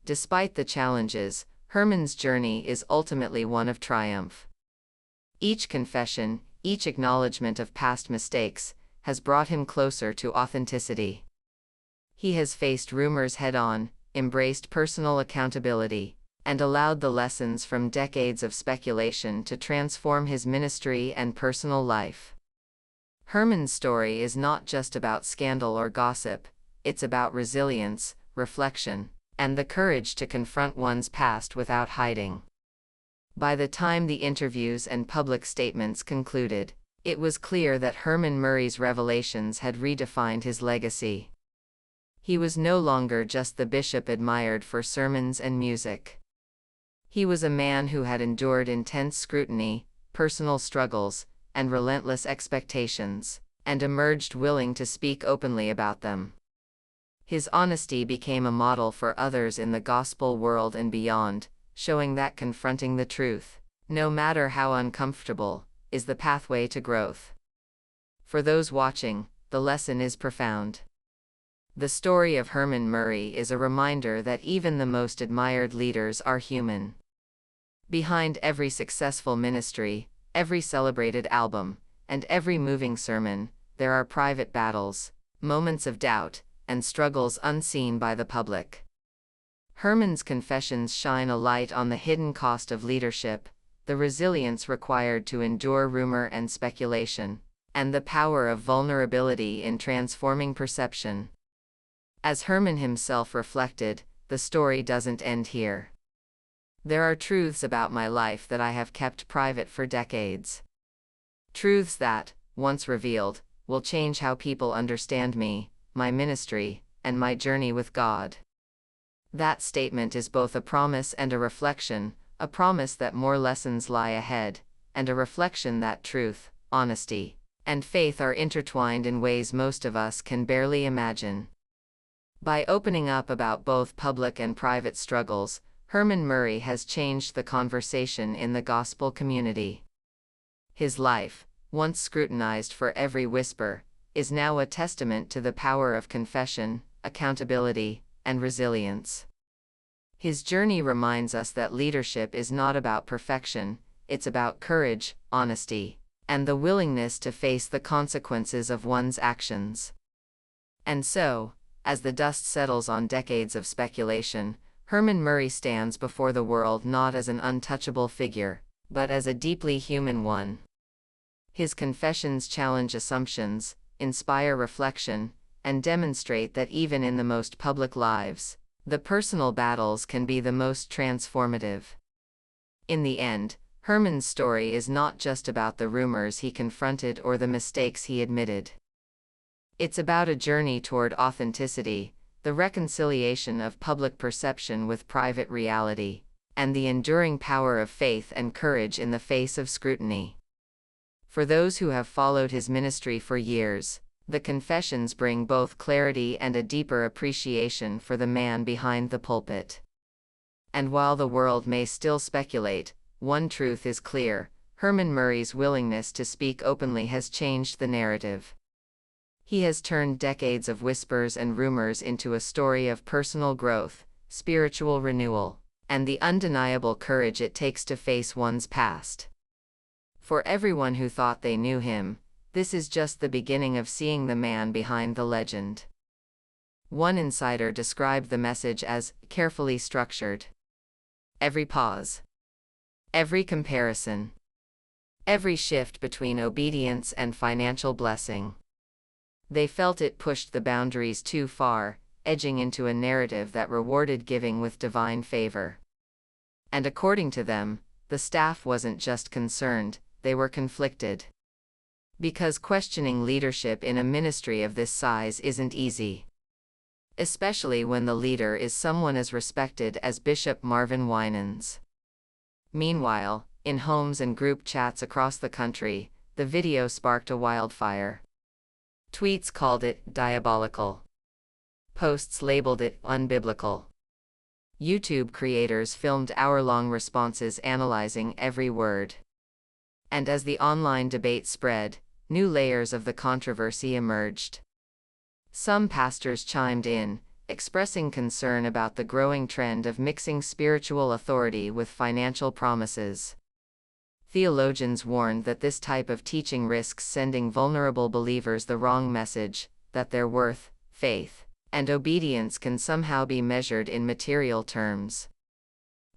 Despite the challenges, Herman's journey is ultimately one of triumph. Each confession, each acknowledgement of past mistakes, has brought him closer to authenticity. He has faced rumors head-on, embraced personal accountability, and allowed the lessons from decades of speculation to transform his ministry and personal life. Herman's story is not just about scandal or gossip, it's about resilience, reflection, and the courage to confront one's past without hiding. By the time the interviews and public statements concluded, it was clear that Herman Murray's revelations had redefined his legacy. He was no longer just the bishop admired for sermons and music. He was a man who had endured intense scrutiny, personal struggles, and relentless expectations, and emerged willing to speak openly about them. His honesty became a model for others in the gospel world and beyond, showing that confronting the truth, no matter how uncomfortable, is the pathway to growth. For those watching, the lesson is profound. The story of Herman Murray is a reminder that even the most admired leaders are human. Behind every successful ministry, every celebrated album, and every moving sermon, there are private battles, moments of doubt, and struggles unseen by the public. Herman's confessions shine a light on the hidden cost of leadership, the resilience required to endure rumor and speculation, and the power of vulnerability in transforming perception. As Herman himself reflected, the story doesn't end here. There are truths about my life that I have kept private for decades. Truths that, once revealed, will change how people understand me, my ministry, and my journey with God. That statement is both a promise and a reflection, a promise that more lessons lie ahead, and a reflection that truth, honesty, and faith are intertwined in ways most of us can barely imagine. By opening up about both public and private struggles, Herman Murray has changed the conversation in the gospel community. His life, once scrutinized for every whisper, is now a testament to the power of confession, accountability, and resilience. His journey reminds us that leadership is not about perfection, it's about courage, honesty, and the willingness to face the consequences of one's actions. And so, as the dust settles on decades of speculation, Herman Murray stands before the world not as an untouchable figure, but as a deeply human one. His confessions challenge assumptions, inspire reflection, and demonstrate that even in the most public lives, the personal battles can be the most transformative. In the end, Herman's story is not just about the rumors he confronted or the mistakes he admitted. It's about a journey toward authenticity, the reconciliation of public perception with private reality, and the enduring power of faith and courage in the face of scrutiny. For those who have followed his ministry for years, the confessions bring both clarity and a deeper appreciation for the man behind the pulpit. And while the world may still speculate, one truth is clear: Herman Murray's willingness to speak openly has changed the narrative. He has turned decades of whispers and rumors into a story of personal growth, spiritual renewal, and the undeniable courage it takes to face one's past. For everyone who thought they knew him, this is just the beginning of seeing the man behind the legend. One insider described the message as carefully structured. Every pause, every comparison, every shift between obedience and financial blessing. They felt it pushed the boundaries too far, edging into a narrative that rewarded giving with divine favor. And according to them, the staff wasn't just concerned, they were conflicted. Because questioning leadership in a ministry of this size isn't easy. Especially when the leader is someone as respected as Bishop Marvin Winans. Meanwhile, in homes and group chats across the country, the video sparked a wildfire. Tweets called it diabolical. Posts labeled it unbiblical. YouTube creators filmed hour-long responses analyzing every word. And as the online debate spread, new layers of the controversy emerged. Some pastors chimed in, expressing concern about the growing trend of mixing spiritual authority with financial promises. Theologians warned that this type of teaching risks sending vulnerable believers the wrong message, that their worth, faith, and obedience can somehow be measured in material terms.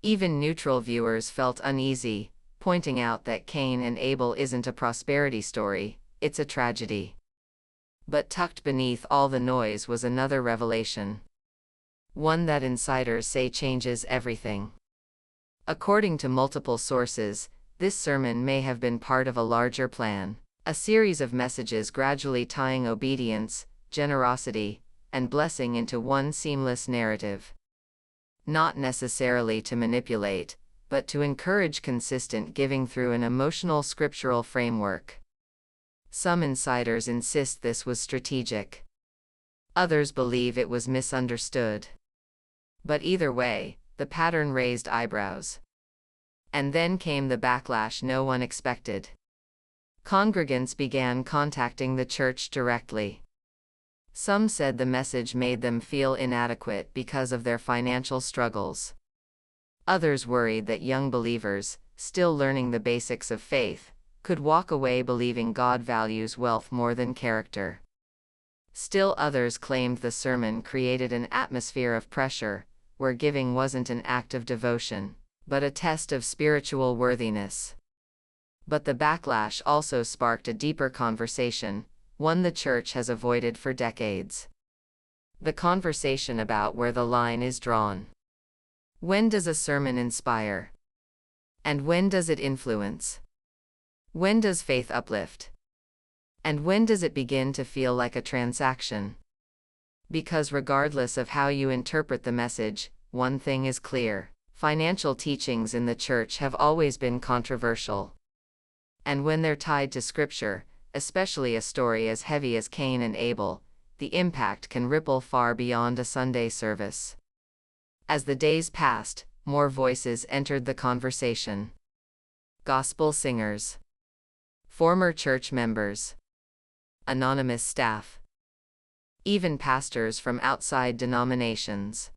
Even neutral viewers felt uneasy, pointing out that Cain and Abel isn't a prosperity story, it's a tragedy. But tucked beneath all the noise was another revelation. One that insiders say changes everything. According to multiple sources, this sermon may have been part of a larger plan, a series of messages gradually tying obedience, generosity, and blessing into one seamless narrative. Not necessarily to manipulate, but to encourage consistent giving through an emotional scriptural framework. Some insiders insist this was strategic. Others believe it was misunderstood. But either way, the pattern raised eyebrows. And then came the backlash no one expected. Congregants began contacting the church directly. Some said the message made them feel inadequate because of their financial struggles. Others worried that young believers, still learning the basics of faith, could walk away believing God values wealth more than character. Still others claimed the sermon created an atmosphere of pressure, where giving wasn't an act of devotion, but a test of spiritual worthiness. But the backlash also sparked a deeper conversation, one the church has avoided for decades. The conversation about where the line is drawn. When does a sermon inspire? And when does it influence? When does faith uplift? And when does it begin to feel like a transaction? Because regardless of how you interpret the message, one thing is clear: financial teachings in the church have always been controversial. And when they're tied to Scripture, especially a story as heavy as Cain and Abel, the impact can ripple far beyond a Sunday service. As the days passed, more voices entered the conversation. Gospel singers, former church members, anonymous staff, even pastors from outside denominations.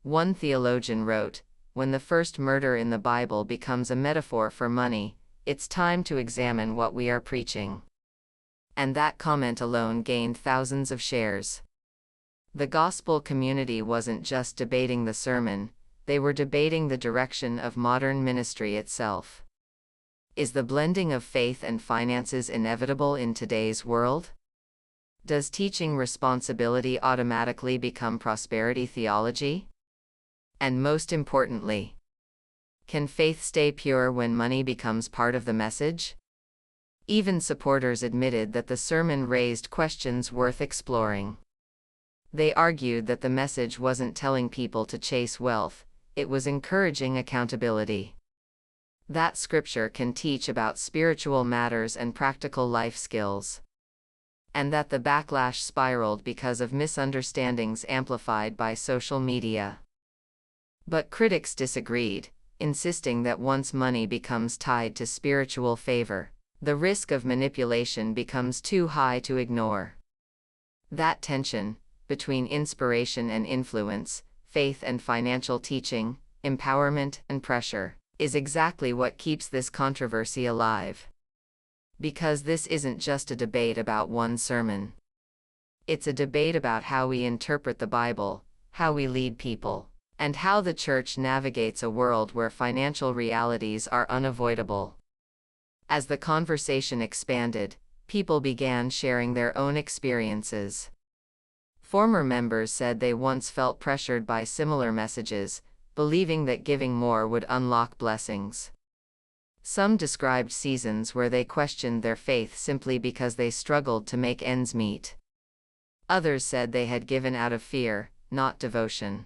One theologian wrote, "When the first murder in the Bible becomes a metaphor for money, it's time to examine what we are preaching." And that comment alone gained thousands of shares. The gospel community wasn't just debating the sermon, they were debating the direction of modern ministry itself. Is the blending of faith and finances inevitable in today's world? Does teaching responsibility automatically become prosperity theology? And most importantly, can faith stay pure when money becomes part of the message? Even supporters admitted that the sermon raised questions worth exploring. They argued that the message wasn't telling people to chase wealth, it was encouraging accountability. That Scripture can teach about spiritual matters and practical life skills. And that the backlash spiraled because of misunderstandings amplified by social media. But critics disagreed, insisting that once money becomes tied to spiritual favor, the risk of manipulation becomes too high to ignore. That tension, between inspiration and influence, faith and financial teaching, empowerment and pressure, is exactly what keeps this controversy alive. Because this isn't just a debate about one sermon. It's a debate about how we interpret the Bible, how we lead people, and how the church navigates a world where financial realities are unavoidable. As the conversation expanded, people began sharing their own experiences. Former members said they once felt pressured by similar messages, believing that giving more would unlock blessings. Some described seasons where they questioned their faith simply because they struggled to make ends meet. Others said they had given out of fear, not devotion.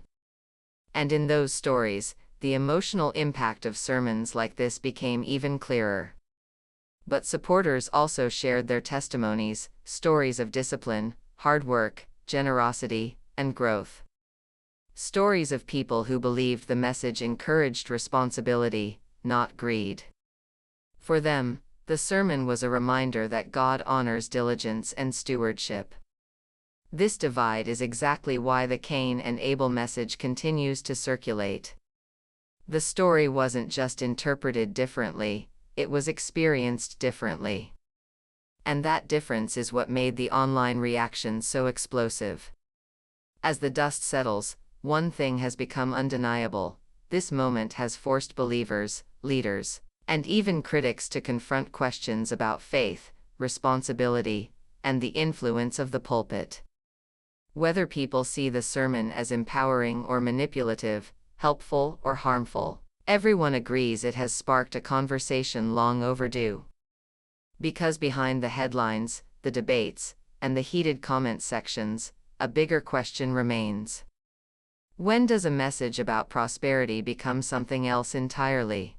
And in those stories, the emotional impact of sermons like this became even clearer. But supporters also shared their testimonies, stories of discipline, hard work, generosity, and growth. Stories of people who believed the message encouraged responsibility, not greed. For them, the sermon was a reminder that God honors diligence and stewardship. This divide is exactly why the Cain and Abel message continues to circulate. The story wasn't just interpreted differently, it was experienced differently. And that difference is what made the online reaction so explosive. As the dust settles, one thing has become undeniable: this moment has forced believers, leaders, and even critics to confront questions about faith, responsibility, and the influence of the pulpit. Whether people see the sermon as empowering or manipulative, helpful or harmful, everyone agrees it has sparked a conversation long overdue. Because behind the headlines, the debates, and the heated comment sections, a bigger question remains. When does a message about prosperity become something else entirely?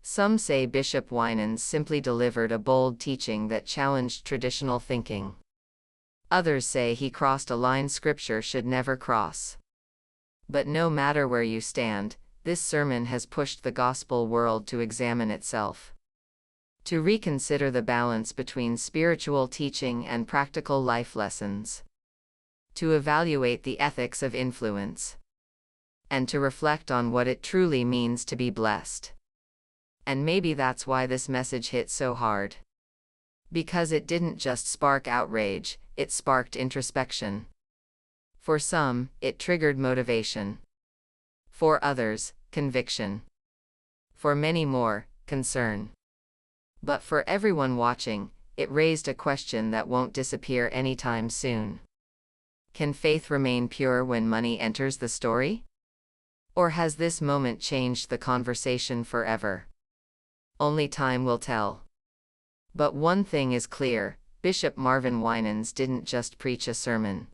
Some say Bishop Winans simply delivered a bold teaching that challenged traditional thinking. Others say he crossed a line Scripture should never cross. But no matter where you stand, this sermon has pushed the gospel world to examine itself. To reconsider the balance between spiritual teaching and practical life lessons. To evaluate the ethics of influence. And to reflect on what it truly means to be blessed. And maybe that's why this message hit so hard. Because it didn't just spark outrage, it sparked introspection. For some, it triggered motivation. For others, conviction. For many more, concern. But for everyone watching, it raised a question that won't disappear anytime soon. Can faith remain pure when money enters the story? Or has this moment changed the conversation forever? Only time will tell. But one thing is clear: Bishop Marvin Winans didn't just preach a sermon.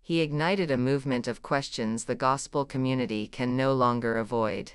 He ignited a movement of questions the gospel community can no longer avoid.